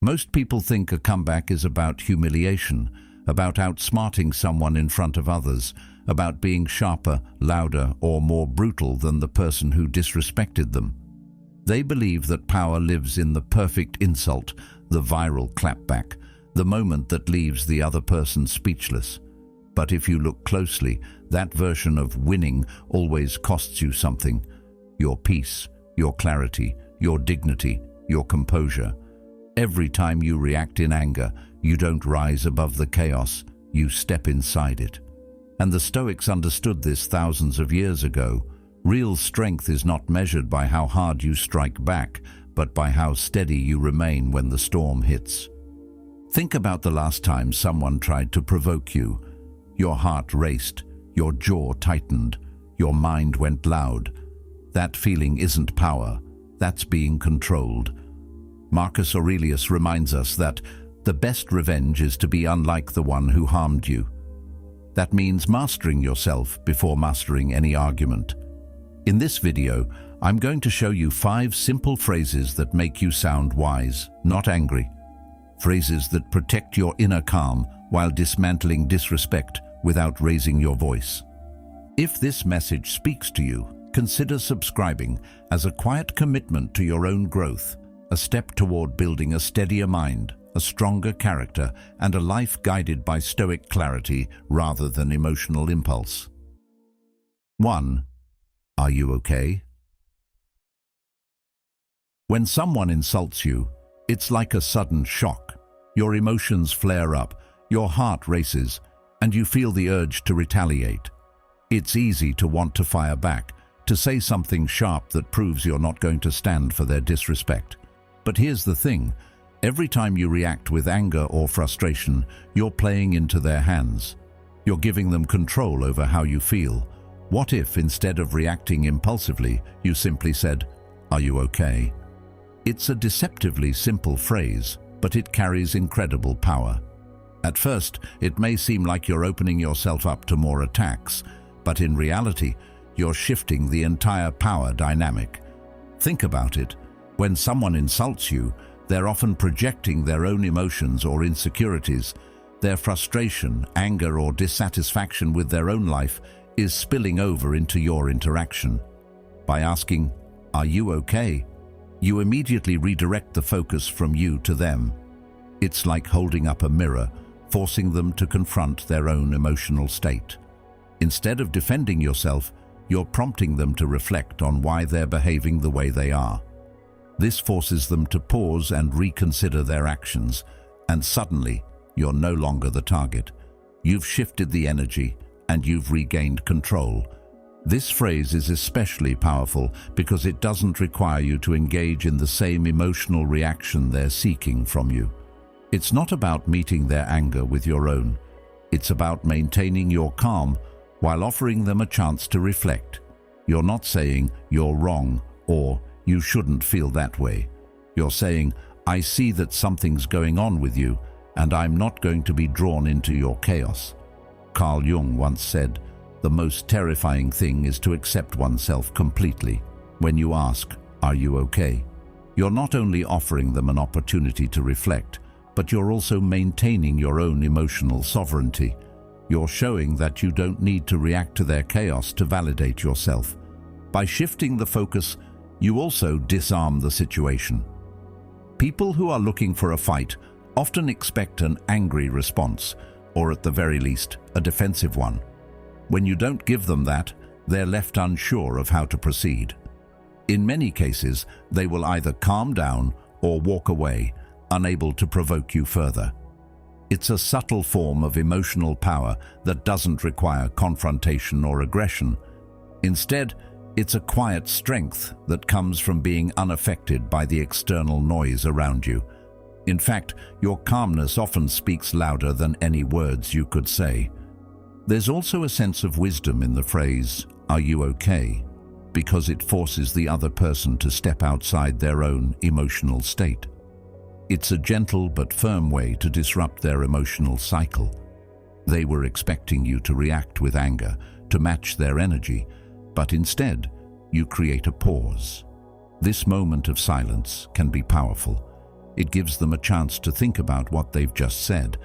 Most people think a comeback is about humiliation, about outsmarting someone in front of others, about being sharper, louder, or more brutal than the person who disrespected them. They believe that power lives in the perfect insult, the viral clapback, the moment that leaves the other person speechless. But if you look closely, that version of winning always costs you something: your peace, your clarity, your dignity, your composure. Every time you react in anger, you don't rise above the chaos, you step inside it. And the Stoics understood this thousands of years ago. Real strength is not measured by how hard you strike back, but by how steady you remain when the storm hits. Think about the last time someone tried to provoke you. Your heart raced, your jaw tightened, your mind went loud. That feeling isn't power, that's being controlled. Marcus Aurelius reminds us that the best revenge is to be unlike the one who harmed you. That means mastering yourself before mastering any argument. In this video, I'm going to show you 5 simple phrases that make you sound wise, not angry. Phrases that protect your inner calm while dismantling disrespect without raising your voice. If this message speaks to you, consider subscribing as a quiet commitment to your own growth, a step toward building a steadier mind, a stronger character, and a life guided by Stoic clarity rather than emotional impulse. 1. Are you okay? When someone insults you, it's like a sudden shock. Your emotions flare up, your heart races, and you feel the urge to retaliate. It's easy to want to fire back, to say something sharp that proves you're not going to stand for their disrespect. But here's the thing: every time you react with anger or frustration, you're playing into their hands. You're giving them control over how you feel. What if, instead of reacting impulsively, you simply said, "Are you okay?" It's a deceptively simple phrase, but it carries incredible power. At first, it may seem like you're opening yourself up to more attacks, but in reality, you're shifting the entire power dynamic. Think about it. When someone insults you, they're often projecting their own emotions or insecurities. Their frustration, anger, or dissatisfaction with their own life is spilling over into your interaction. By asking, "Are you okay?" you immediately redirect the focus from you to them. It's like holding up a mirror, forcing them to confront their own emotional state. Instead of defending yourself, you're prompting them to reflect on why they're behaving the way they are. This forces them to pause and reconsider their actions, and suddenly, you're no longer the target. You've shifted the energy, and you've regained control. This phrase is especially powerful because it doesn't require you to engage in the same emotional reaction they're seeking from you. It's not about meeting their anger with your own. It's about maintaining your calm while offering them a chance to reflect. You're not saying, "You're wrong," or "You shouldn't feel that way." You're saying, "I see that something's going on with you, and I'm not going to be drawn into your chaos." Carl Jung once said, "The most terrifying thing is to accept oneself completely." When you ask, "Are you okay?" you're not only offering them an opportunity to reflect, but you're also maintaining your own emotional sovereignty. You're showing that you don't need to react to their chaos to validate yourself. By shifting the focus, you also disarm the situation. People who are looking for a fight often expect an angry response, or at the very least, a defensive one. When you don't give them that, they're left unsure of how to proceed. In many cases, they will either calm down or walk away, unable to provoke you further. It's a subtle form of emotional power that doesn't require confrontation or aggression. Instead, it's a quiet strength that comes from being unaffected by the external noise around you. In fact, your calmness often speaks louder than any words you could say. There's also a sense of wisdom in the phrase, "Are you okay?" because it forces the other person to step outside their own emotional state. It's a gentle but firm way to disrupt their emotional cycle. They were expecting you to react with anger, to match their energy, but instead, you create a pause. This moment of silence can be powerful. It gives them a chance to think about what they've just said,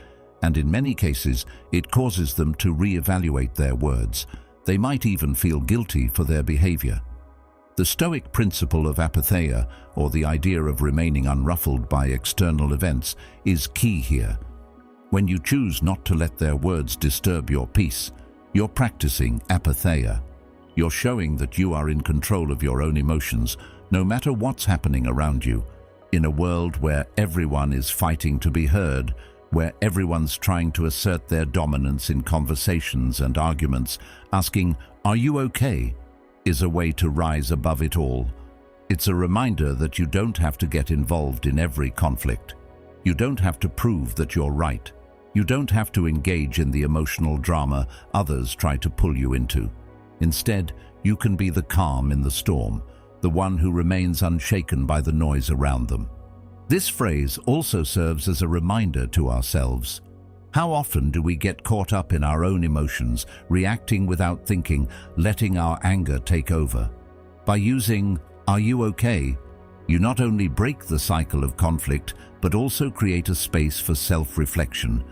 and in many cases, it causes them to re-evaluate their words. They might even feel guilty for their behavior. The Stoic principle of apatheia, or the idea of remaining unruffled by external events, is key here. When you choose not to let their words disturb your peace, you're practicing apatheia. You're showing that you are in control of your own emotions, no matter what's happening around you. In a world where everyone is fighting to be heard, where everyone's trying to assert their dominance in conversations and arguments, asking, "Are you okay?" is a way to rise above it all. It's a reminder that you don't have to get involved in every conflict. You don't have to prove that you're right. You don't have to engage in the emotional drama others try to pull you into. Instead, you can be the calm in the storm, the one who remains unshaken by the noise around them. This phrase also serves as a reminder to ourselves. How often do we get caught up in our own emotions, reacting without thinking, letting our anger take over? By using, "Are you okay?" you not only break the cycle of conflict, but also create a space for self-reflection.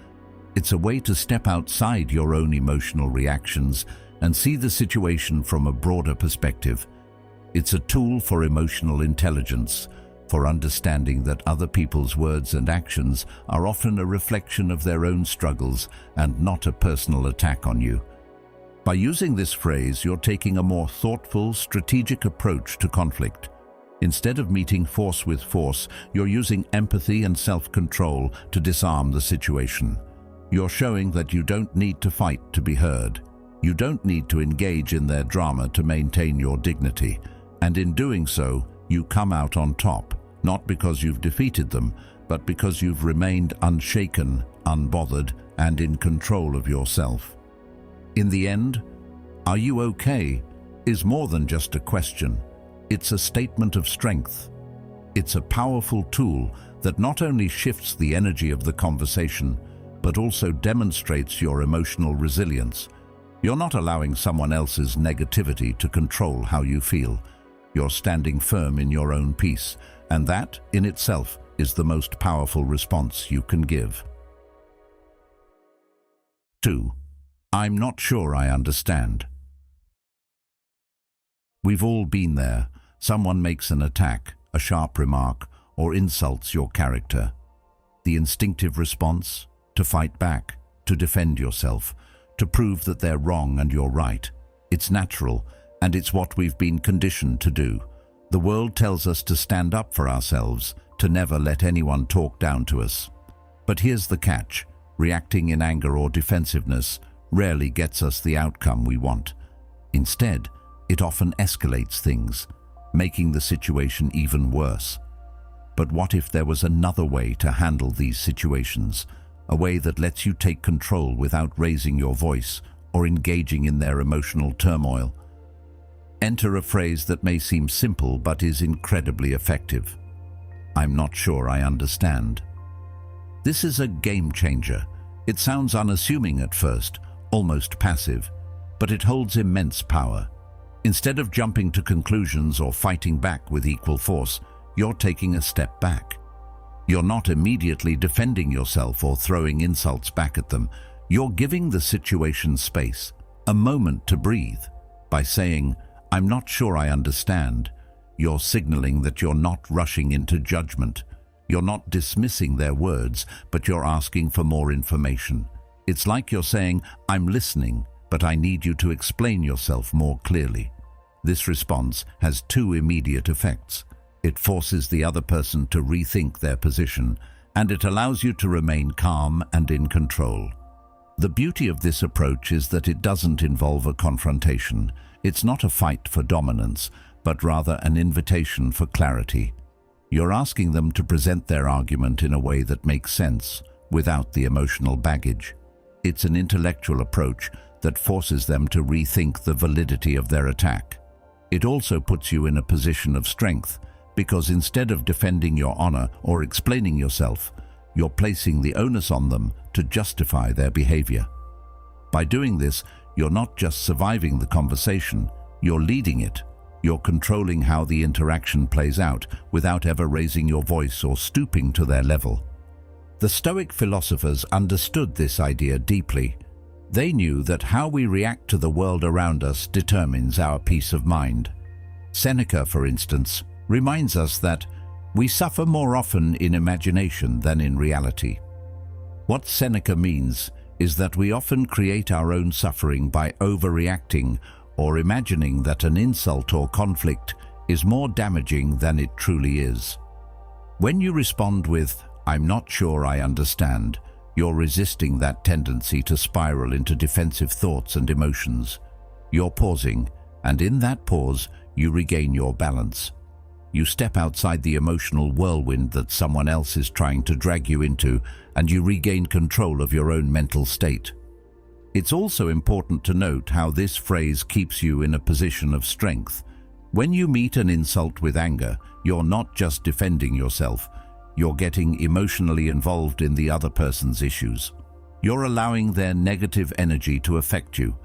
It's a way to step outside your own emotional reactions and see the situation from a broader perspective. It's a tool for emotional intelligence, for understanding that other people's words and actions are often a reflection of their own struggles and not a personal attack on you. By using this phrase, you're taking a more thoughtful, strategic approach to conflict. Instead of meeting force with force, you're using empathy and self-control to disarm the situation. You're showing that you don't need to fight to be heard. You don't need to engage in their drama to maintain your dignity. And in doing so, you come out on top, not because you've defeated them, but because you've remained unshaken, unbothered, and in control of yourself. In the end, "Are you okay?" is more than just a question. It's a statement of strength. It's a powerful tool that not only shifts the energy of the conversation, but also demonstrates your emotional resilience. You're not allowing someone else's negativity to control how you feel. You're standing firm in your own peace, and that, in itself, is the most powerful response you can give. 2. I'm not sure I understand. We've all been there. Someone makes an attack, a sharp remark, or insults your character. The instinctive response? To fight back, to defend yourself, to prove that they're wrong and you're right. It's natural, and it's what we've been conditioned to do. The world tells us to stand up for ourselves, to never let anyone talk down to us. But here's the catch: reacting in anger or defensiveness rarely gets us the outcome we want. Instead, it often escalates things, making the situation even worse. But what if there was another way to handle these situations? A way that lets you take control without raising your voice or engaging in their emotional turmoil? Enter a phrase that may seem simple but is incredibly effective. I'm not sure I understand. This is a game changer. It sounds unassuming at first, almost passive, but it holds immense power. Instead of jumping to conclusions or fighting back with equal force, you're taking a step back. You're not immediately defending yourself or throwing insults back at them. You're giving the situation space, a moment to breathe. By saying, "I'm not sure I understand," you're signaling that you're not rushing into judgment. You're not dismissing their words, but you're asking for more information. It's like you're saying, "I'm listening, but I need you to explain yourself more clearly." This response has two immediate effects. It forces the other person to rethink their position, and it allows you to remain calm and in control. The beauty of this approach is that it doesn't involve a confrontation. It's not a fight for dominance, but rather an invitation for clarity. You're asking them to present their argument in a way that makes sense, without the emotional baggage. It's an intellectual approach that forces them to rethink the validity of their attack. It also puts you in a position of strength, because instead of defending your honor or explaining yourself, you're placing the onus on them to justify their behavior. By doing this, you're not just surviving the conversation, you're leading it. You're controlling how the interaction plays out without ever raising your voice or stooping to their level. The Stoic philosophers understood this idea deeply. They knew that how we react to the world around us determines our peace of mind. Seneca, for instance, reminds us that we suffer more often in imagination than in reality. What Seneca means is that we often create our own suffering by overreacting or imagining that an insult or conflict is more damaging than it truly is. When you respond with, "I'm not sure I understand," you're resisting that tendency to spiral into defensive thoughts and emotions. You're pausing, and in that pause, you regain your balance. You step outside the emotional whirlwind that someone else is trying to drag you into, and you regain control of your own mental state. It's also important to note how this phrase keeps you in a position of strength. When you meet an insult with anger, you're not just defending yourself, you're getting emotionally involved in the other person's issues. You're allowing their negative energy to affect you.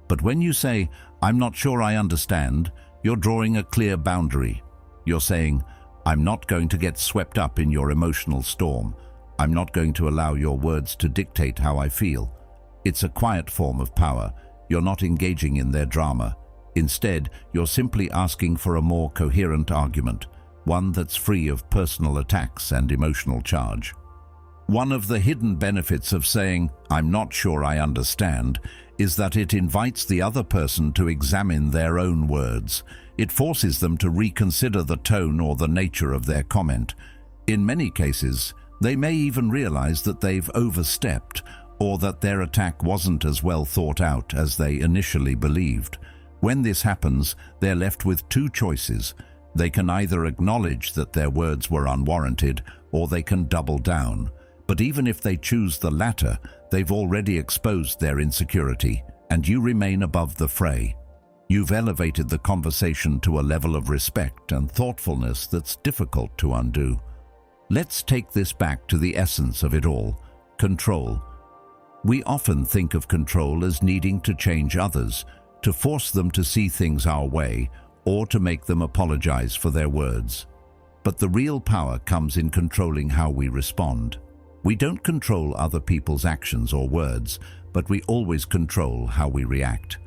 But when you say, "I'm not sure I understand," you're drawing a clear boundary. You're saying, "I'm not going to get swept up in your emotional storm. I'm not going to allow your words to dictate how I feel." It's a quiet form of power. You're not engaging in their drama. Instead, you're simply asking for a more coherent argument, one that's free of personal attacks and emotional charge. One of the hidden benefits of saying, "I'm not sure I understand," is that it invites the other person to examine their own words. It forces them to reconsider the tone or the nature of their comment. In many cases, they may even realize that they've overstepped, or that their attack wasn't as well thought out as they initially believed. When this happens, they're left with two choices. They can either acknowledge that their words were unwarranted, or they can double down. But even if they choose the latter, they've already exposed their insecurity, and you remain above the fray. You've elevated the conversation to a level of respect and thoughtfulness that's difficult to undo. Let's take this back to the essence of it all: control. We often think of control as needing to change others, to force them to see things our way, or to make them apologize for their words. But the real power comes in controlling how we respond. We don't control other people's actions or words, but we always control how we react.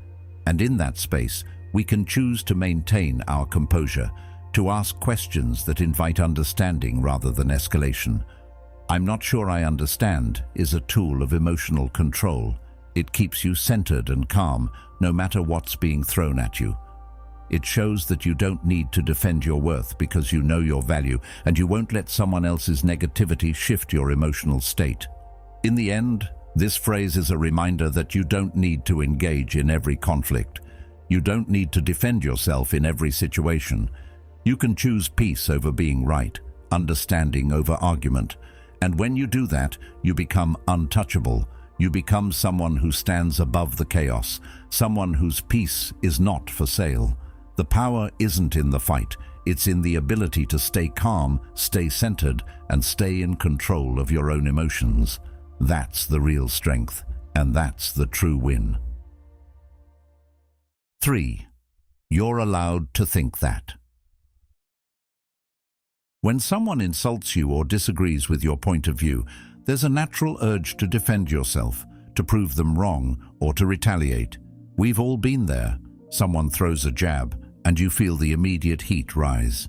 And in that space, we can choose to maintain our composure, to ask questions that invite understanding rather than escalation. "I'm not sure I understand" is a tool of emotional control. It keeps you centered and calm, no matter what's being thrown at you. It shows that you don't need to defend your worth because you know your value, and you won't let someone else's negativity shift your emotional state. In the end, this phrase is a reminder that you don't need to engage in every conflict. You don't need to defend yourself in every situation. You can choose peace over being right, understanding over argument. And when you do that, you become untouchable. You become someone who stands above the chaos, someone whose peace is not for sale. The power isn't in the fight, it's in the ability to stay calm, stay centered, and stay in control of your own emotions. That's the real strength, and that's the true win. 3. You're allowed to think that. When someone insults you or disagrees with your point of view, there's a natural urge to defend yourself, to prove them wrong, or to retaliate. We've all been there. Someone throws a jab, and you feel the immediate heat rise.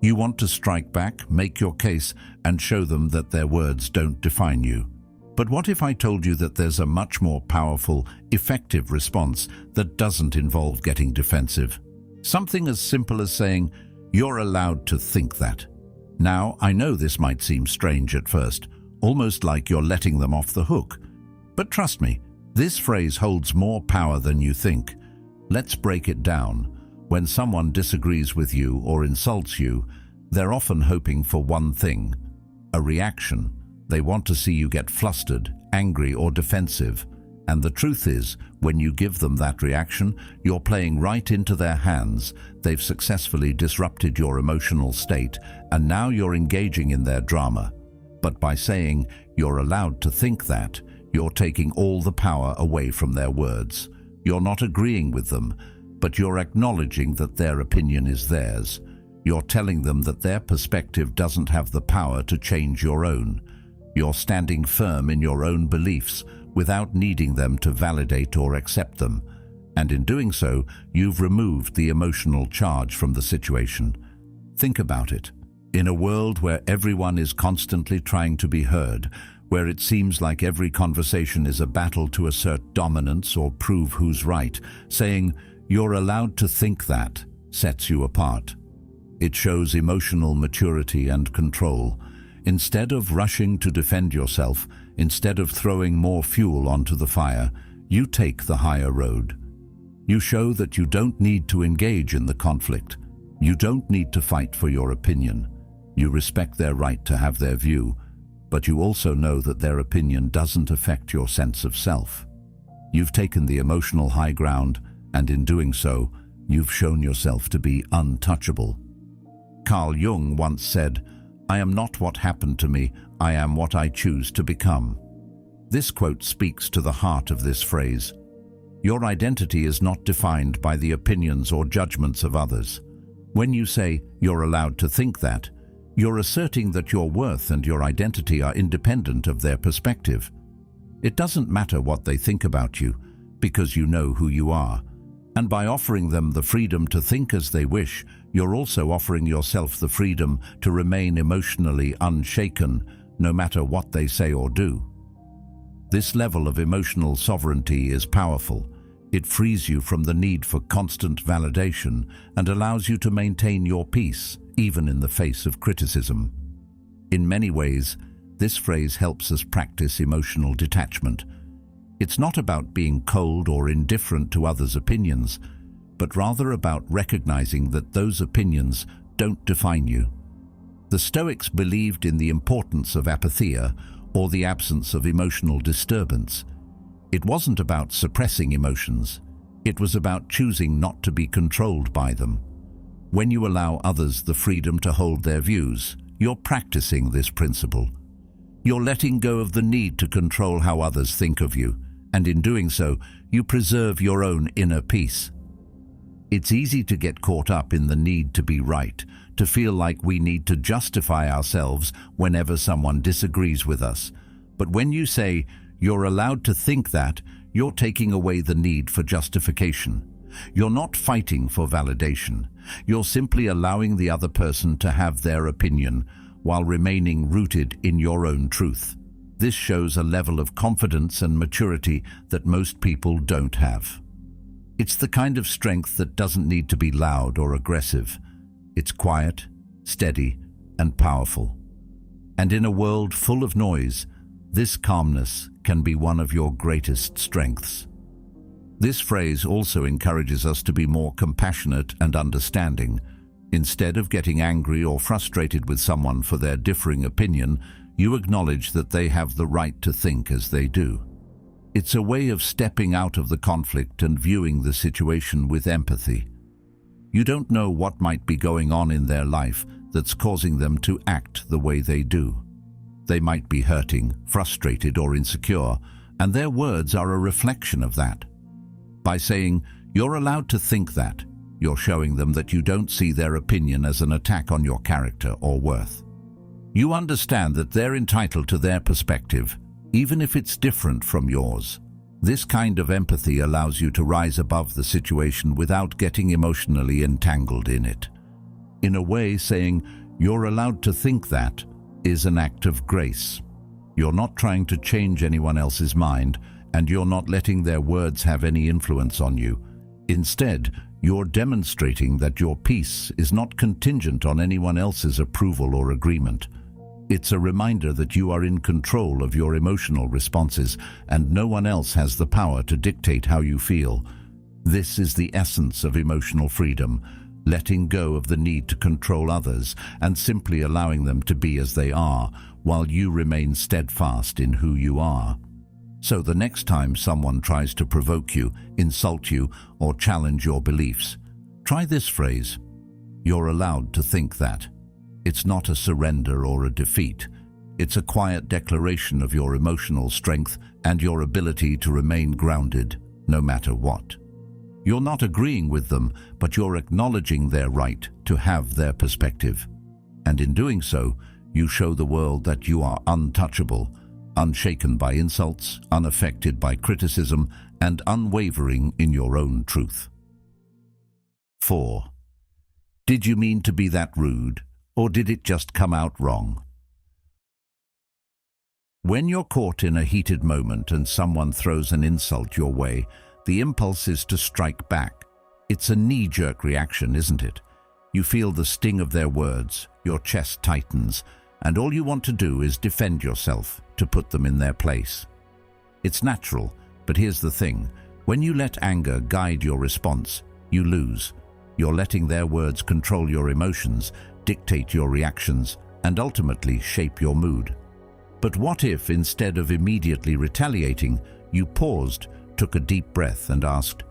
You want to strike back, make your case, and show them that their words don't define you. But what if I told you that there's a much more powerful, effective response that doesn't involve getting defensive? Something as simple as saying, "You're allowed to think that." Now, I know this might seem strange at first, almost like you're letting them off the hook. But trust me, this phrase holds more power than you think. Let's break it down. When someone disagrees with you or insults you, they're often hoping for one thing: a reaction. They want to see you get flustered, angry, or defensive. And the truth is, when you give them that reaction, you're playing right into their hands. They've successfully disrupted your emotional state, and now you're engaging in their drama. But by saying, "You're allowed to think that," you're taking all the power away from their words. You're not agreeing with them. but you're acknowledging that their opinion is theirs. You're telling them that their perspective doesn't have the power to change your own. You're standing firm in your own beliefs without needing them to validate or accept them. And in doing so, you've removed the emotional charge from the situation. Think about it. In a world where everyone is constantly trying to be heard, where it seems like every conversation is a battle to assert dominance or prove who's right, saying, "You're allowed to think that," sets you apart. It shows emotional maturity and control. Instead of rushing to defend yourself, instead of throwing more fuel onto the fire, you take the higher road. You show that you don't need to engage in the conflict. You don't need to fight for your opinion. You respect their right to have their view, but you also know that their opinion doesn't affect your sense of self. You've taken the emotional high ground, and in doing so, you've shown yourself to be untouchable. Carl Jung once said, "I am not what happened to me, I am what I choose to become." This quote speaks to the heart of this phrase. Your identity is not defined by the opinions or judgments of others. When you say, "You're allowed to think that," you're asserting that your worth and your identity are independent of their perspective. It doesn't matter what they think about you, because you know who you are. And by offering them the freedom to think as they wish, you're also offering yourself the freedom to remain emotionally unshaken, no matter what they say or do. This level of emotional sovereignty is powerful. It frees you from the need for constant validation and allows you to maintain your peace, even in the face of criticism. In many ways, this phrase helps us practice emotional detachment. It's not about being cold or indifferent to others' opinions, but rather about recognizing that those opinions don't define you. The Stoics believed in the importance of apatheia, or the absence of emotional disturbance. It wasn't about suppressing emotions. It was about choosing not to be controlled by them. When you allow others the freedom to hold their views, you're practicing this principle. You're letting go of the need to control how others think of you, and in doing so, you preserve your own inner peace. It's easy to get caught up in the need to be right, to feel like we need to justify ourselves whenever someone disagrees with us. But when you say, "You're allowed to think that," you're taking away the need for justification. You're not fighting for validation. You're simply allowing the other person to have their opinion while remaining rooted in your own truth. This shows a level of confidence and maturity that most people don't have. It's the kind of strength that doesn't need to be loud or aggressive. It's quiet, steady, and powerful. And in a world full of noise, this calmness can be one of your greatest strengths. This phrase also encourages us to be more compassionate and understanding. Instead of getting angry or frustrated with someone for their differing opinion, you acknowledge that they have the right to think as they do. It's a way of stepping out of the conflict and viewing the situation with empathy. You don't know what might be going on in their life that's causing them to act the way they do. They might be hurting, frustrated, or insecure, and their words are a reflection of that. By saying, "You're allowed to think that," you're showing them that you don't see their opinion as an attack on your character or worth. You understand that they're entitled to their perspective, even if it's different from yours. This kind of empathy allows you to rise above the situation without getting emotionally entangled in it. In a way, saying, "You're allowed to think that," is an act of grace. You're not trying to change anyone else's mind, and you're not letting their words have any influence on you. Instead, you're demonstrating that your peace is not contingent on anyone else's approval or agreement. It's a reminder that you are in control of your emotional responses, and no one else has the power to dictate how you feel. This is the essence of emotional freedom, letting go of the need to control others and simply allowing them to be as they are, while you remain steadfast in who you are. So the next time someone tries to provoke you, insult you, or challenge your beliefs, try this phrase: "You're allowed to think that." It's not a surrender or a defeat. It's a quiet declaration of your emotional strength and your ability to remain grounded, no matter what. You're not agreeing with them, but you're acknowledging their right to have their perspective. And in doing so, you show the world that you are untouchable, unshaken by insults, unaffected by criticism, and unwavering in your own truth. 4. Did you mean to be that rude, or did it just come out wrong? When you're caught in a heated moment and someone throws an insult your way, the impulse is to strike back. It's a knee-jerk reaction, isn't it? You feel the sting of their words, your chest tightens, and all you want to do is defend yourself, to put them in their place. It's natural, but here's the thing. When you let anger guide your response, you lose. You're letting their words control your emotions, dictate your reactions, and ultimately shape your mood. But what if, instead of immediately retaliating, you paused, took a deep breath and asked,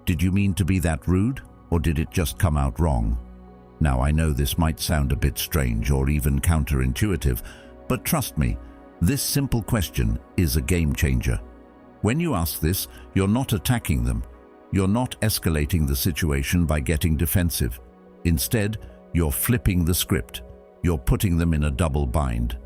"Did you mean to be that rude, or did it just come out wrong?" Now, I know this might sound a bit strange or even counterintuitive, but trust me, this simple question is a game changer. When you ask this, you're not attacking them. You're not escalating the situation by getting defensive. Instead, you're flipping the script. You're putting them in a double bind.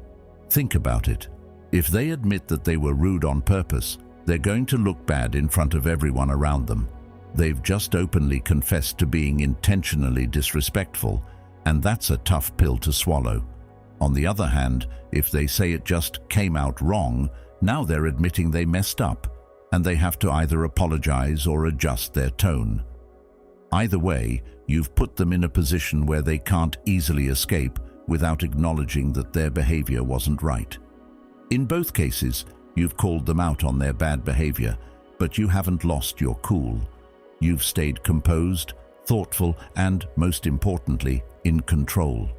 Think about it. If they admit that they were rude on purpose, they're going to look bad in front of everyone around them. They've just openly confessed to being intentionally disrespectful, and that's a tough pill to swallow. On the other hand, if they say it just came out wrong, now they're admitting they messed up, and they have to either apologize or adjust their tone. Either way, you've put them in a position where they can't easily escape without acknowledging that their behavior wasn't right. In both cases, you've called them out on their bad behavior, but you haven't lost your cool. You've stayed composed, thoughtful, and, most importantly, in control.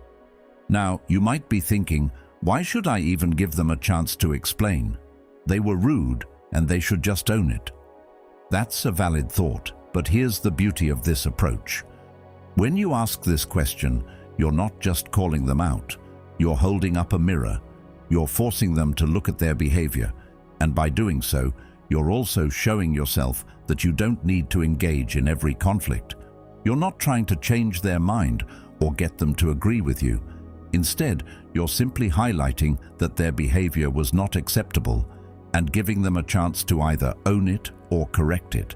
Now, you might be thinking, why should I even give them a chance to explain? They were rude, and they should just own it. That's a valid thought, but here's the beauty of this approach. When you ask this question, you're not just calling them out. You're holding up a mirror. You're forcing them to look at their behavior, and by doing so, you're also showing yourself that you don't need to engage in every conflict. You're not trying to change their mind or get them to agree with you. Instead, you're simply highlighting that their behavior was not acceptable and giving them a chance to either own it or correct it.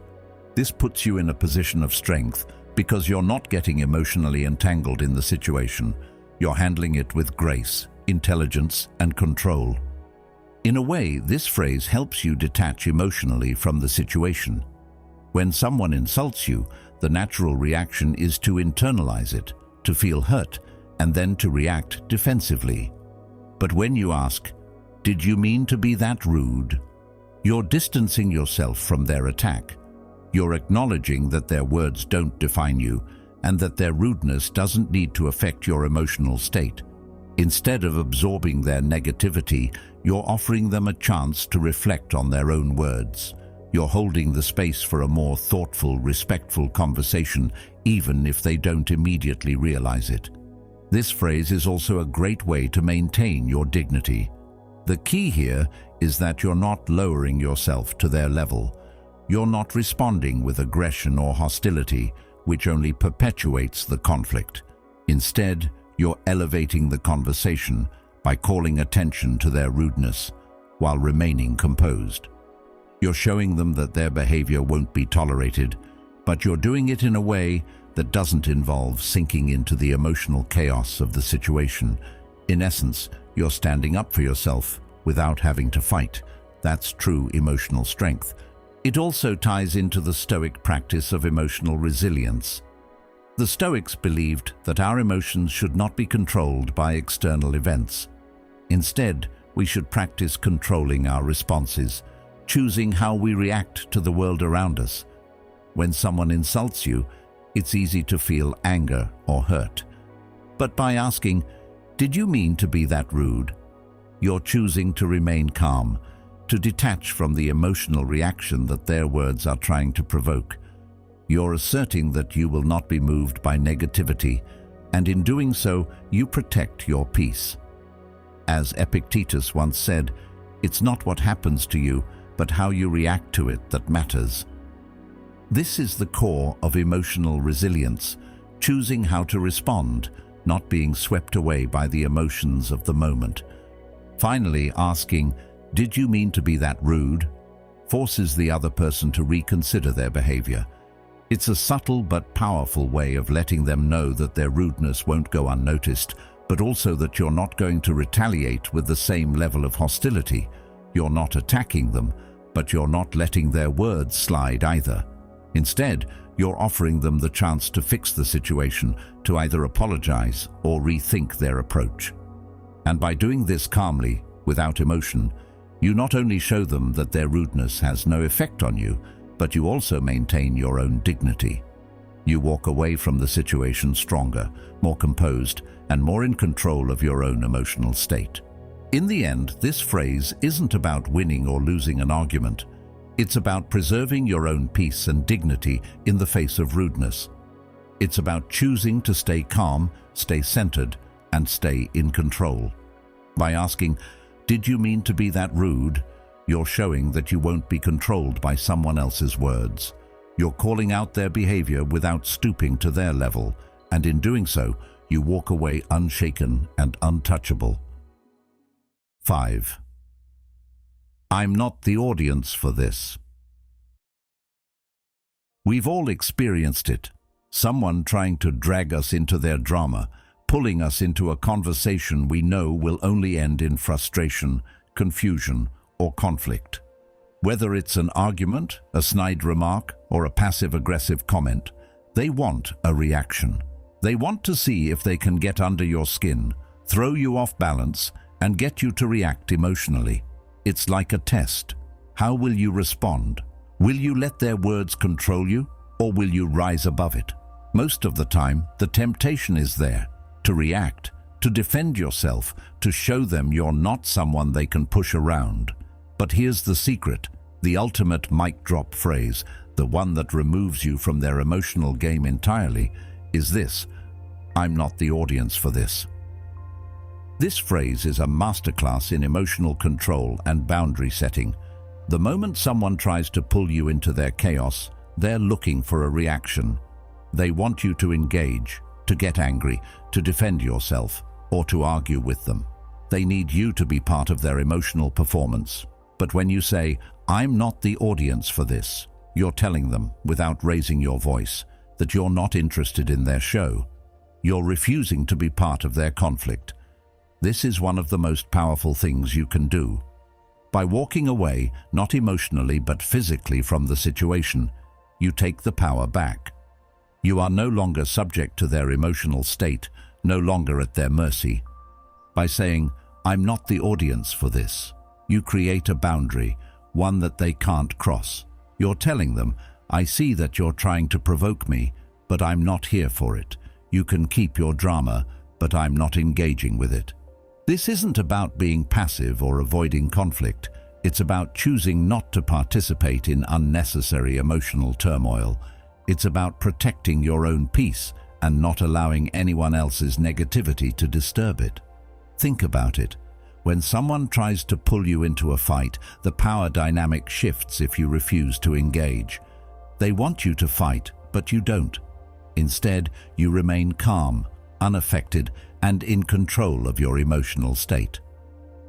This puts you in a position of strength because you're not getting emotionally entangled in the situation. You're handling it with grace, intelligence, and control. In a way, this phrase helps you detach emotionally from the situation. When someone insults you, the natural reaction is to internalize it, to feel hurt, and then to react defensively. But when you ask, "Did you mean to be that rude?" you're distancing yourself from their attack. You're acknowledging that their words don't define you and that their rudeness doesn't need to affect your emotional state. Instead of absorbing their negativity, you're offering them a chance to reflect on their own words. You're holding the space for a more thoughtful, respectful conversation, even if they don't immediately realize it. This phrase is also a great way to maintain your dignity. The key here is that you're not lowering yourself to their level. You're not responding with aggression or hostility, which only perpetuates the conflict. Instead, you're elevating the conversation by calling attention to their rudeness while remaining composed. You're showing them that their behavior won't be tolerated, but you're doing it in a way that doesn't involve sinking into the emotional chaos of the situation. In essence, you're standing up for yourself without having to fight. That's true emotional strength. It also ties into the Stoic practice of emotional resilience. The Stoics believed that our emotions should not be controlled by external events. Instead, we should practice controlling our responses, choosing how we react to the world around us. When someone insults you, it's easy to feel anger or hurt. But by asking, "Did you mean to be that rude?" you're choosing to remain calm, to detach from the emotional reaction that their words are trying to provoke. You're asserting that you will not be moved by negativity, and in doing so, you protect your peace. As Epictetus once said, "It's not what happens to you, but how you react to it that matters." This is the core of emotional resilience, choosing how to respond, not being swept away by the emotions of the moment. Finally, asking, "Did you mean to be that rude?" forces the other person to reconsider their behavior. It's a subtle but powerful way of letting them know that their rudeness won't go unnoticed, but also that you're not going to retaliate with the same level of hostility. You're not attacking them, but you're not letting their words slide either. Instead, you're offering them the chance to fix the situation, to either apologize or rethink their approach. And by doing this calmly, without emotion, you not only show them that their rudeness has no effect on you, but you also maintain your own dignity. You walk away from the situation stronger, more composed, and more in control of your own emotional state. In the end, this phrase isn't about winning or losing an argument. It's about preserving your own peace and dignity in the face of rudeness. It's about choosing to stay calm, stay centered, and stay in control. By asking, "Did you mean to be that rude?" you're showing that you won't be controlled by someone else's words. You're calling out their behavior without stooping to their level, and in doing so, you walk away unshaken and untouchable. 5. I'm not the audience for this. We've all experienced it. Someone trying to drag us into their drama, pulling us into a conversation we know will only end in frustration, confusion, or conflict. Whether it's an argument, a snide remark, or a passive-aggressive comment, they want a reaction. They want to see if they can get under your skin, throw you off balance, and get you to react emotionally. It's like a test. How will you respond? Will you let their words control you, or will you rise above it? Most of the time, the temptation is there, to react, to defend yourself, to show them you're not someone they can push around. But here's the secret, the ultimate mic drop phrase, the one that removes you from their emotional game entirely, is this: I'm not the audience for this. This phrase is a masterclass in emotional control and boundary setting. The moment someone tries to pull you into their chaos, they're looking for a reaction. They want you to engage, to get angry, to defend yourself, or to argue with them. They need you to be part of their emotional performance. But when you say, "I'm not the audience for this," you're telling them, without raising your voice, that you're not interested in their show. You're refusing to be part of their conflict. This is one of the most powerful things you can do. By walking away, not emotionally but physically from the situation, you take the power back. You are no longer subject to their emotional state, no longer at their mercy. By saying, "I'm not the audience for this," you create a boundary, one that they can't cross. You're telling them, "I see that you're trying to provoke me, but I'm not here for it. You can keep your drama, but I'm not engaging with it." This isn't about being passive or avoiding conflict. It's about choosing not to participate in unnecessary emotional turmoil. It's about protecting your own peace and not allowing anyone else's negativity to disturb it. Think about it. When someone tries to pull you into a fight, the power dynamic shifts if you refuse to engage. They want you to fight, but you don't. Instead, you remain calm, unaffected, and in control of your emotional state.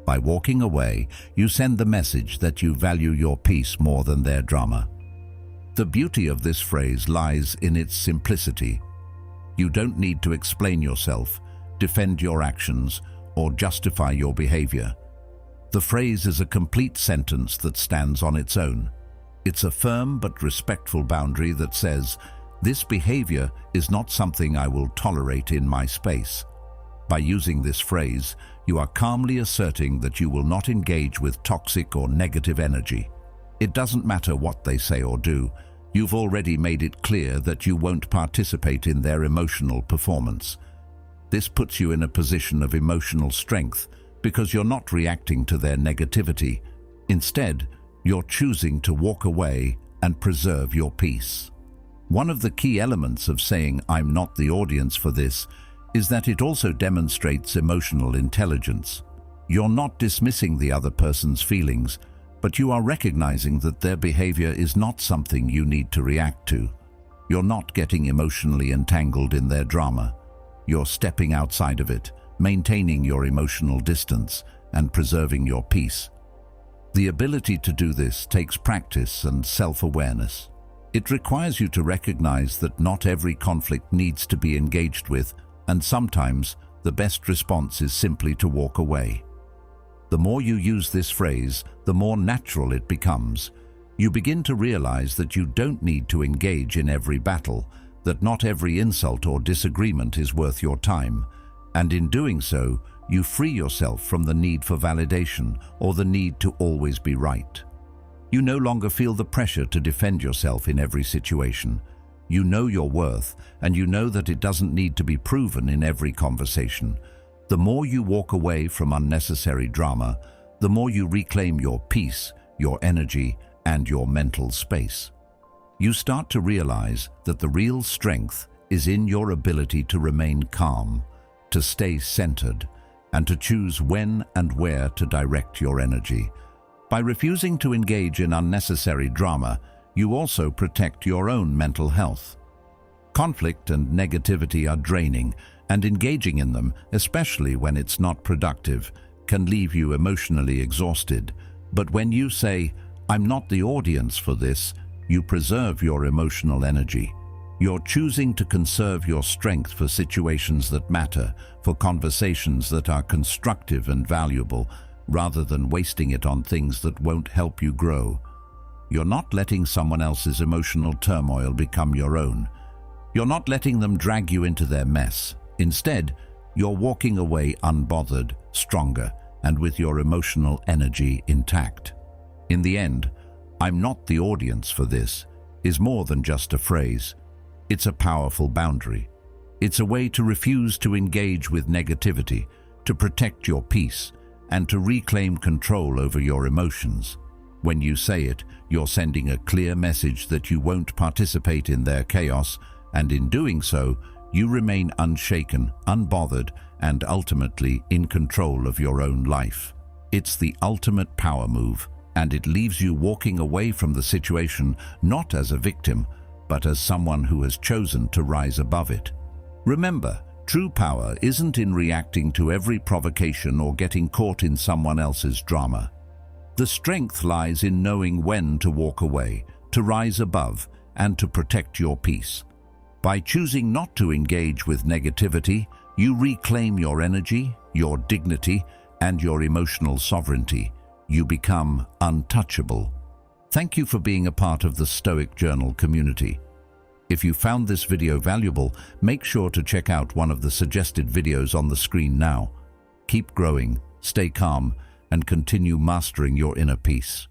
By walking away, you send the message that you value your peace more than their drama. The beauty of this phrase lies in its simplicity. You don't need to explain yourself, defend your actions, or justify your behavior. The phrase is a complete sentence that stands on its own. It's a firm but respectful boundary that says, "This behavior is not something I will tolerate in my space." By using this phrase, you are calmly asserting that you will not engage with toxic or negative energy. It doesn't matter what they say or do. You've already made it clear that you won't participate in their emotional performance. This puts you in a position of emotional strength because you're not reacting to their negativity. Instead, you're choosing to walk away and preserve your peace. One of the key elements of saying "I'm not the audience for this" is that it also demonstrates emotional intelligence. You're not dismissing the other person's feelings, but you are recognizing that their behavior is not something you need to react to. You're not getting emotionally entangled in their drama. You're stepping outside of it, maintaining your emotional distance, and preserving your peace. The ability to do this takes practice and self-awareness. It requires you to recognize that not every conflict needs to be engaged with, and sometimes the best response is simply to walk away. The more you use this phrase, the more natural it becomes. You begin to realize that you don't need to engage in every battle, that not every insult or disagreement is worth your time, and in doing so, you free yourself from the need for validation or the need to always be right. You no longer feel the pressure to defend yourself in every situation. You know your worth, and you know that it doesn't need to be proven in every conversation. The more you walk away from unnecessary drama, the more you reclaim your peace, your energy, and your mental space. You start to realize that the real strength is in your ability to remain calm, to stay centered, and to choose when and where to direct your energy. By refusing to engage in unnecessary drama, you also protect your own mental health. Conflict and negativity are draining, and engaging in them, especially when it's not productive, can leave you emotionally exhausted. But when you say, "I'm not the audience for this," you preserve your emotional energy. You're choosing to conserve your strength for situations that matter, for conversations that are constructive and valuable, rather than wasting it on things that won't help you grow. You're not letting someone else's emotional turmoil become your own. You're not letting them drag you into their mess. Instead, you're walking away unbothered, stronger, and with your emotional energy intact. In the end, "I'm not the audience for this" is more than just a phrase. It's a powerful boundary. It's a way to refuse to engage with negativity, to protect your peace, and to reclaim control over your emotions. When you say it, you're sending a clear message that you won't participate in their chaos, and in doing so, you remain unshaken, unbothered, and ultimately in control of your own life. It's the ultimate power move, and it leaves you walking away from the situation not as a victim, but as someone who has chosen to rise above it. Remember, true power isn't in reacting to every provocation or getting caught in someone else's drama. The strength lies in knowing when to walk away, to rise above, and to protect your peace. By choosing not to engage with negativity, you reclaim your energy, your dignity, and your emotional sovereignty. You become untouchable. Thank you for being a part of the Stoic Journal community. If you found this video valuable, make sure to check out one of the suggested videos on the screen now. Keep growing, stay calm, and continue mastering your inner peace.